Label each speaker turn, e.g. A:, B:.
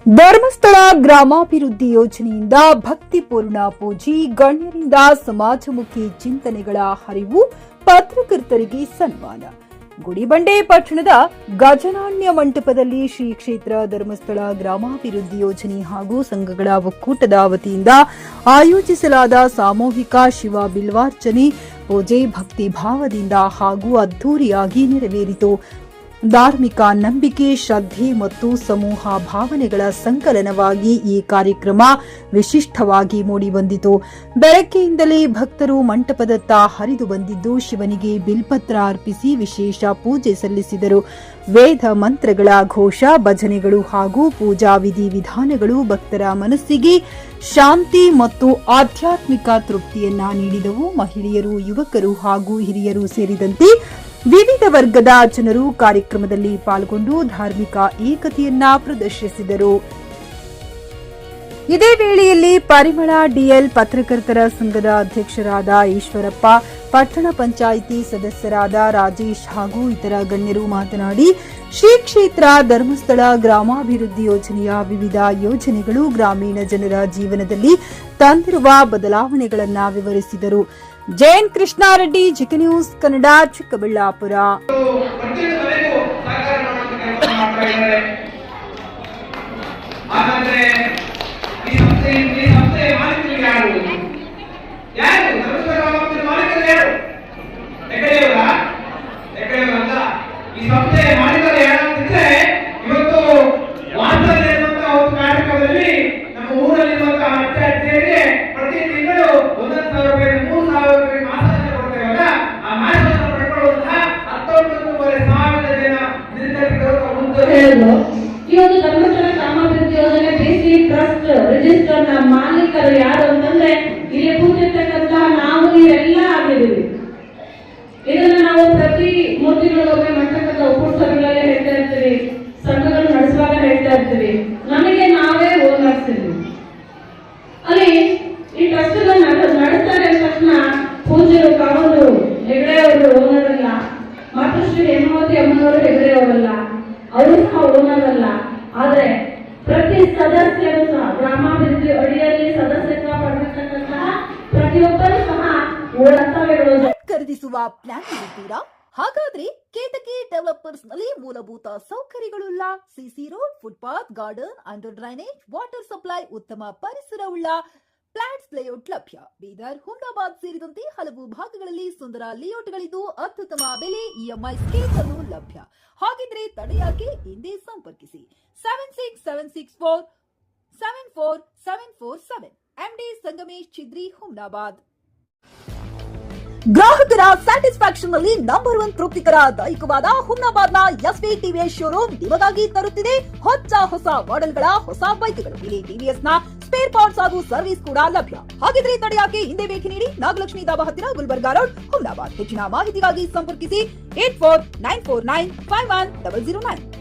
A: ಧರ್ಮಸ್ಥಳ ಗ್ರಾಮಾಭಿವೃದ್ಧಿ ಯೋಜನೆಯಿಂದ ಭಕ್ತಿಪೂರ್ಣ ಪೂಜೆ, ಗಣ್ಯರಿಂದ ಸಮಾಜಮುಖಿ ಚಿಂತನೆಗಳ ಹರಿವು, ಪತ್ರಕರ್ತರಿಗೆ ಸನ್ಮಾನ. ಗುಡಿಬಂಡೆ ಪಟ್ಟಣದ ಗಜನಾಣ್ಯ ಮಂಟಪದಲ್ಲಿ ಶ್ರೀ ಕ್ಷೇತ್ರ ಧರ್ಮಸ್ಥಳ ಗ್ರಾಮಾಭಿವೃದ್ಧಿ ಯೋಜನೆ ಹಾಗೂ ಸಂಘಗಳ ಒಕ್ಕೂಟದ ವತಿಯಿಂದ ಆಯೋಜಿಸಲಾದ ಸಾಮೂಹಿಕ ಶಿವ ಬಿಲ್ವಾರ್ಚನೆ ಪೂಜೆ ಭಕ್ತಿ ಭಾವದಿಂದ ಹಾಗೂ ಅದ್ದೂರಿಯಾಗಿ ನೆರವೇರಿತು. ಧಾರ್ಮಿಕ ನಂಬಿಕೆ, ಶ್ರದ್ಧೆ ಮತ್ತು ಸಮೂಹ ಭಾವನೆಗಳ ಸಂಕಲನವಾಗಿ ಈ ಕಾರ್ಯಕ್ರಮ ವಿಶಿಷ್ಟವಾಗಿ ಮೂಡಿಬಂದಿತು. ಬೆಳಗ್ಗೆಯಿಂದಲೇ ಭಕ್ತರು ಮಂಟಪದತ್ತ ಹರಿದು ಬಂದಿದ್ದು ಶಿವನಿಗೆ ಬಿಲ್ಪತ್ರ ಅರ್ಪಿಸಿ ವಿಶೇಷ ಪೂಜೆ ಸಲ್ಲಿಸಿದರು. ವೇದ ಮಂತ್ರಗಳ ಘೋಷ, ಭಜನೆಗಳು ಹಾಗೂ ಪೂಜಾ ವಿಧಿವಿಧಾನಗಳು ಭಕ್ತರ ಮನಸ್ಸಿಗೆ ಶಾಂತಿ ಮತ್ತು ಆಧ್ಯಾತ್ಮಿಕ ತೃಪ್ತಿಯನ್ನ ನೀಡಿದವು. ಮಹಿಳೆಯರು, ಯುವಕರು ಹಾಗೂ ಹಿರಿಯರು ಸೇರಿದಂತೆ ವಿವಿಧ ವರ್ಗದ ಜನರು ಕಾರ್ಯಕ್ರಮದಲ್ಲಿ ಪಾಲ್ಗೊಂಡು ಧಾರ್ಮಿಕ ಏಕತೆಯನ್ನ ಪ್ರದರ್ಶಿಸಿದರು. ಇದೇ ವೇಳೆಯಲ್ಲಿ ಪರಿಮಳ ಡಿಎಲ್, ಪತ್ರಕರ್ತರ ಸಂಘದ ಅಧ್ಯಕ್ಷರಾದ ಈಶ್ವರಪ್ಪ, ಪಟ್ಟಣ ಪಂಚಾಯಿತಿ ಸದಸ್ಯರಾದ ರಾಜೇಶ್ ಹಾಗೂ ಇತರ ಗಣ್ಯರು ಮಾತನಾಡಿ ಶ್ರೀ ಕ್ಷೇತ್ರ ಧರ್ಮಸ್ಥಳ ಗ್ರಾಮಾಭಿವೃದ್ಧಿ ಯೋಜನೆಯ ವಿವಿಧ ಯೋಜನೆಗಳು ಗ್ರಾಮೀಣ ಜನರ ಜೀವನದಲ್ಲಿ ತಂದಿರುವ ಬದಲಾವಣೆಗಳನ್ನು ವಿವರಿಸಿದರು. Jain Krishnareddy, GK news Kannada, Chikkaballapur.
B: ಈ ಒಂದು ಧರ್ಮಸ್ಥಳ ಗ್ರಾಮಾಭಿವೃದ್ಧಿ ಯೋಜನೆ ಬಿಸಿ ಟ್ರಸ್ಟ್ ರಿಜಿಸ್ಟರ್ ನ ಮಾಲೀಕರು ಯಾರು ಅಂತಂದ್ರೆ ಇಲ್ಲಿ ಕೂತಿರ್ತಕ್ಕಂತಹ ನಾವು ನೀವೆಲ್ಲ ಆಗಿದ್ದೀವಿ. ಇದನ್ನ ನಾವು ಪ್ರತಿ ಮೂರ್ತಿಗಳಿಗೊಮ್ಮೆ ಮಂಟಪದ ಒಕ್ಕೂಟ ಸಭೆಗಳಲ್ಲಿ ಹೇಳ್ತಾ ಇರ್ತೀವಿ, ಸಂಘಗಳು ನಡೆಸುವಾಗ ಹೇಳ್ತಾ ಇರ್ತೀವಿ, ನಮಗೆ ನಾವೇ ಓನರ್ಸ್ ಇದ್ದೀವಿ. ಅಲ್ಲಿ ಈ ಟ್ರಸ್ಟ್ ನಡೆಸ್ತಾರೆ ಅಂದ ತಕ್ಷಣ ಪೂಜ್ಯರು ಕಾವಂದು ಹೆಗಡೆ ಅವರು ಓನರ್ ಅಲ್ಲ, ಮತ್ತು ಶ್ರೀ ಹೇಮಾವತಿ ಅಮ್ಮನವರು ಹೆಗಡೆ ಅವರಲ್ಲ, ಅವರು ಸಹ ಓನರ್ ಅಲ್ಲ. ಆದ್ರೆ ಪ್ರತಿ ಸದಸ್ಯರು ಸಹ ಗ್ರಾಮಾಭಿವೃದ್ಧಿ ಅಡಿಯಲ್ಲಿ ಸದಸ್ಯತ್ವ ಪಡೆದಿರ್ತಕ್ಕಂತಹ ಪ್ರತಿಯೊಬ್ಬರು ಸಹ ಕರ್ತವ್ಯಗಳು.
A: ಖರೀದಿಸುವ ಪ್ಲಾನ್ ಇರುತ್ತೀರಾ? ಹಾಗಾದ್ರೆ ಕೇತಕಿ ಡೆವಲಪರ್ಸ್ ನಲ್ಲಿ ಮೂಲಭೂತ ಸೌಕರ್ಯಗಳುಳ್ಳ CC road, footpath, garden, under drainage, water supply, ಉತ್ತಮ ಪರಿಸರವುಳ್ಳ ಫ್ಲಾಟ್ಸ್ ಲೇಔಟ್ ಲಭ್ಯ. ಬೀದರ್, ಹುಮ್ನಾಬಾದ್ ಸೇರಿದಂತೆ ಹಲವು ಭಾಗಗಳಲ್ಲಿ ಸುಂದರ ಲೇಔಟ್ಗಳಿದ್ದು ಅತ್ಯುತ್ತಮ ಬೆಲೆ, ಇಎಂಐ ಸ್ಕೀಮ್ಸ್ ಅನ್ನು ಲಭ್ಯ. ಹಾಗಿದ್ರೆ ತಡೆಯಾಕೆ? ಹಿಂದೆ ಸಂಪರ್ಕಿಸಿ 7676474747 ಎಂಡಿ ಸಂಗಮೇಶ್ ಚಿದ್ರಿ, ಹುಮ್ನಾಬಾದ್. ಗ್ರಾಹಕರ ಸ್ಯಾಟಿಸ್ಫ್ಯಾಕ್ಷನ್ ನಲ್ಲಿ ನಂಬರ್ 1 ತೃಪ್ತಿಕರ ದೈಹಿಕವಾದ ಹುಮ್ನಾಬಾದ್ನ ಎಸ್ವಿ ಟಿವಿಎಸ್ ಶೋರೂಮ್ ನಿಮಗಾಗಿ ತರುತ್ತಿದೆ ಹೊಸ ಮಾಡೆಲ್ಗಳ ಹೊಸ ಬೈಕ್ಗಳು. ಇಲ್ಲಿ ಟಿವಿಎಸ್ ನ ಸ್ಪೇರ್ ಪಾರ್ಟ್ಸ್ ಹಾಗೂ ಸರ್ವಿಸ್ ಕೂಡ ಲಭ್ಯ. ಹಾಗಿದ್ರೆ ತಡೆಯಾಕೆ? ಹಿಂದೆ ಭೇಟಿ ನೀಡಿ, ನಾಗಲಕ್ಷ್ಮಿ ಧಾಬಾ ಹತ್ತಿರ, ಗುಲ್ಬರ್ಗಾ ರೋಡ್, ಹುಮ್ನಾಬಾದ್. ಹೆಚ್ಚಿನ ಮಾಹಿತಿಗಾಗಿ ಸಂಪರ್ಕಿಸಿ 8494951009.